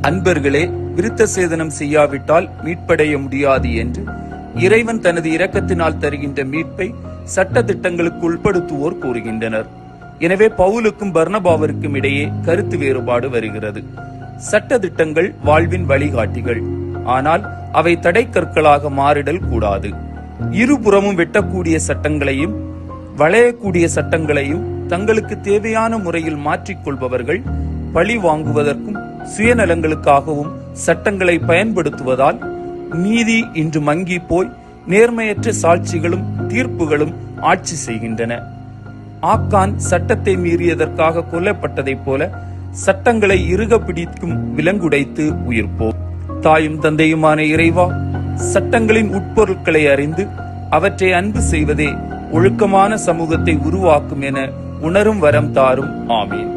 அன்பர்களே, விருத்த சேதனம் செய்யாவிட்டால் மீட்படைய முடியாது என்று இறைவன் தனது இரக்கத்தினால் தருகின்ற மீட்பை சட்ட திட்டங்களுக்கு உட்படுத்துவோர் கூறுகின்றனர். எனவே பவுலுக்கும் பர்னபாவிற்கும் இடையே கருத்து வேறுபாடு வருகிறது. சட்ட திட்டங்கள் வாழ்வின் வழிகாட்டிகள், ஆனால் அவை தடை கற்களாக மாறிடல் கூடாது. இருபுறமும் வெட்டக்கூடிய சட்டங்களையும் வளையக்கூடிய சட்டங்களையும் தங்களுக்கு தேவையான முறையில் மாற்றிக்கொள்பவர்கள் பழி வாங்குவதற்கும் சுயநலங்களுக்காகவும் சட்டங்களை பயன்படுத்துவதால் நீதி இன்று மங்கி போய் நேர்மையற்ற சாட்சிகளும் தீர்ப்புகளும் ஆட்சி செய்கின்றன. ஆக்கான் சட்டத்தை மீறியதற்காக கொல்லப்பட்டதைப் போல சட்டங்களை இறுக பிடிக்கும் விலங்குடைத்து உயிர்ப்போம். தாயும் தந்தையுமான இறைவா, சட்டங்களின் உட்பொருட்களை அறிந்து அவற்றை அன்பு செய்வதே ஒழுக்கமான சமூகத்தை உருவாக்கும் என உணரும் வரம் தாரும். ஆமீன்.